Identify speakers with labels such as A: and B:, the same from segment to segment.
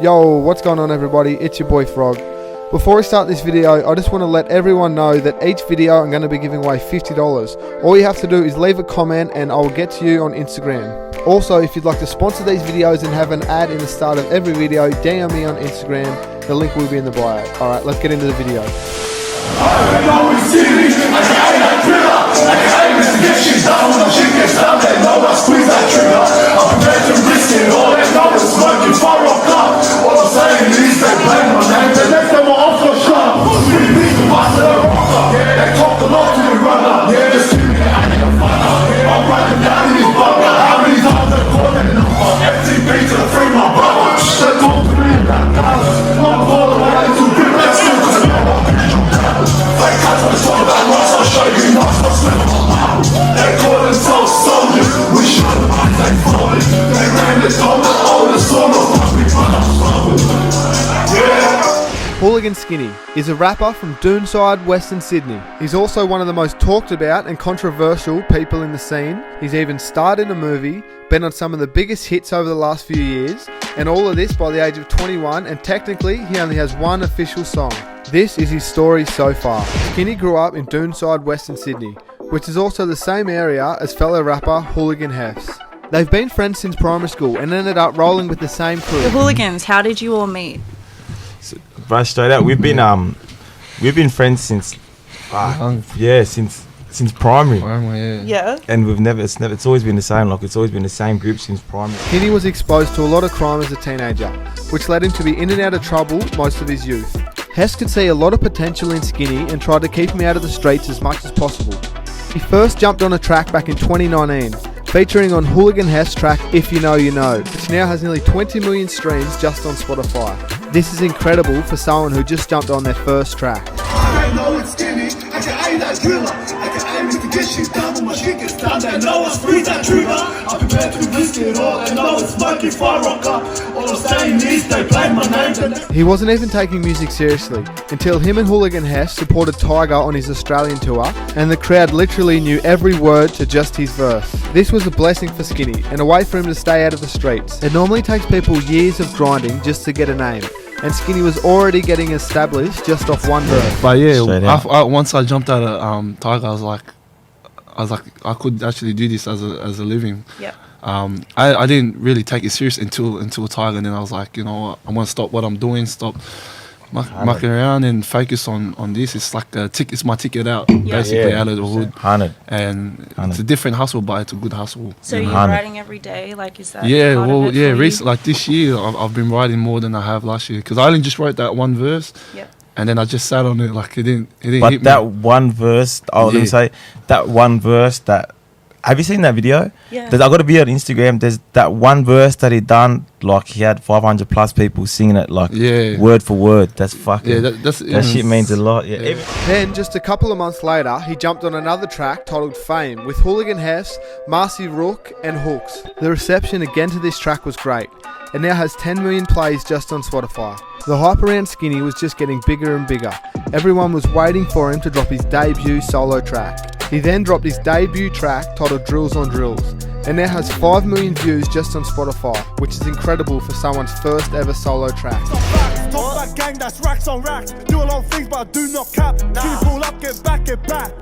A: Yo, what's going on everybody? It's your boy Frog. Before we start this video, I just want to let everyone know that each video I'm going to be giving away $50. All you have to do is leave a comment and I will get to you on Instagram. Also, if you'd like to sponsor these videos and have an ad in the start of every video, DM me on Instagram. The link will be in the bio. Alright, let's get into the video. Hooligan Skinny is a rapper from Doonside, Western Sydney. He's also one of the most talked about and controversial people in the scene. He's even starred in a movie, been on some of the biggest hits over the last few years, and all of this by the age of 21, and technically he only has one official song. This is his story so far. Skinny grew up in Doonside, Western Sydney, which is also the same area as fellow rapper Hooligan Hefs. They've been friends since primary school and ended up rolling with the same crew.
B: The Hooligans, how did you all meet?
C: Right, straight out, we've been friends since since primary.
B: Yeah.
C: And it's always been the same. Like, it's always been the same group since primary.
A: Skinny was exposed to a lot of crime as a teenager, which led him to be in and out of trouble most of his youth. Hess could see a lot of potential in Skinny and tried to keep him out of the streets as much as possible. He first jumped on a track back in 2019, featuring on Hooligan Hess track If You Know You Know, which now has nearly 20 million streams just on Spotify. This is incredible for someone who just jumped on their first track.
D: I know it's skinny, I can aim that driller, I can aim it to get shit done when my shit gets done. They know it's free that trigger, I'm prepared to risk it all. They know it's smoky fire rocker, all I'm saying is they play my name.
A: He wasn't even taking music seriously until him and Hooligan Hess supported Tiger on his Australian tour, and the crowd literally knew every word to just his verse. This was a blessing for Skinny and a way for him to stay out of the streets. It normally takes people years of grinding just to get a name, and Skinny was already getting established just off one verse.
E: But yeah, once I jumped out of Tiger, I was like, I could actually do this as a living.
B: Yeah.
E: I didn't really take it serious until Tiger, and then I was like, you know what, I'm gonna stop what I'm doing, stop mucking around and focus on this. It's like it's my ticket out, basically, out of the hood.
C: 100.
E: And it's a different hustle, but it's a good hustle.
B: So you're writing every day, like, is that part of it for you?
E: Like this year I've been writing more than I have last year, because I only just wrote that one verse.
B: Yep.
E: And then I just sat on it, like it didn't
C: but
E: hit
C: that
E: me.
C: one verse, let me say, that one verse that, have you seen that video?
B: Yeah.
C: I got a video on Instagram. There's that one verse that he done, like he had 500 plus people singing it, like word for word. That's fucking, that shit means a lot. Yeah.
A: Then, just a couple of months later, he jumped on another track titled Fame with Hooligan Hess, Marcy Rook and Hooks. The reception again to this track was great. It now has 10 million plays just on Spotify. The hype around Skinny was just getting bigger and bigger. Everyone was waiting for him to drop his debut solo track. He then dropped his debut track titled Drills on Drills, and now has 5 million views just on Spotify, which is incredible for someone's first ever solo track.
D: Talk about gang, that's racks on racks. Do a lot of things, but I do not cap. Pull up, get back, get back.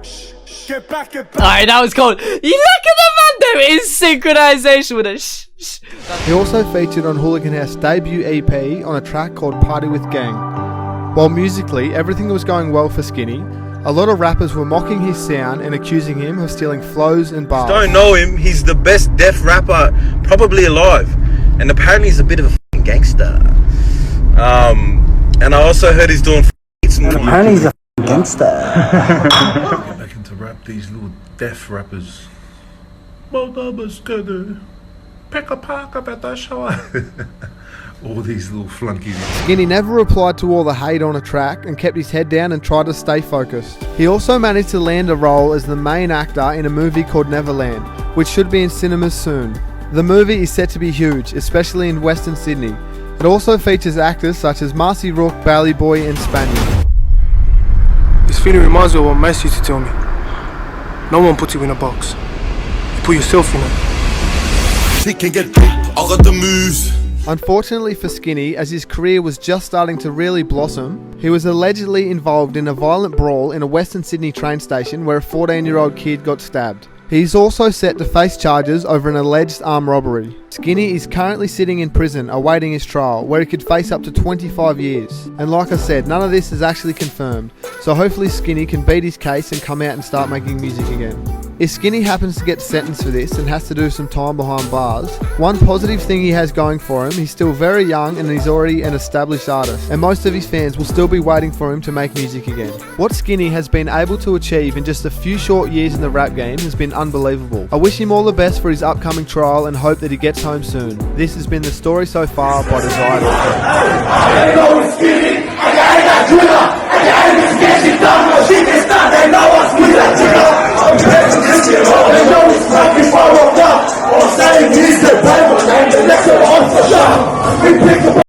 D: Get back, get back.
F: Alright, that was cold. You look at the man there, it is synchronization with a shh.
A: He also featured on Hooligan Hess' debut EP on a track called Party with Gang. While musically everything was going well for Skinny, a lot of rappers were mocking his sound and accusing him of stealing flows and bars.
C: Don't know him. He's the best deaf rapper probably alive, and apparently he's a bit of a f***ing gangster. And I also heard he's doing beats.
G: Apparently he's a f***ing gangster.
H: Get back into rap, these little deaf rappers. All these little flunkies.
A: Skinny never replied to all the hate on a track and kept his head down and tried to stay focused. He also managed to land a role as the main actor in a movie called Neverland, which should be in cinemas soon. The movie is set to be huge, especially in Western Sydney. It also features actors such as Marcy Rook, Bally Boy and Spaniard.
I: This feeling reminds me of what Mace used to tell me. No one puts you in a box. You put yourself in it.
D: He can get big. I got the moves.
A: Unfortunately for Skinny, as his career was just starting to really blossom, he was allegedly involved in a violent brawl in a Western Sydney train station where a 14-year-old kid got stabbed. He's also set to face charges over an alleged armed robbery. Skinny is currently sitting in prison awaiting his trial, where he could face up to 25 years. And like I said, none of this is actually confirmed, so hopefully Skinny can beat his case and come out and start making music again. If Skinny happens to get sentenced for this and has to do some time behind bars, one positive thing he has going for him, he's still very young and he's already an established artist, and most of his fans will still be waiting for him to make music again. What Skinny has been able to achieve in just a few short years in the rap game has been unbelievable. I wish him all the best for his upcoming trial and hope that he gets home soon. This has been the story so far by Desire.
D: All I'm saying is the Bible and the next one for sure. We pick up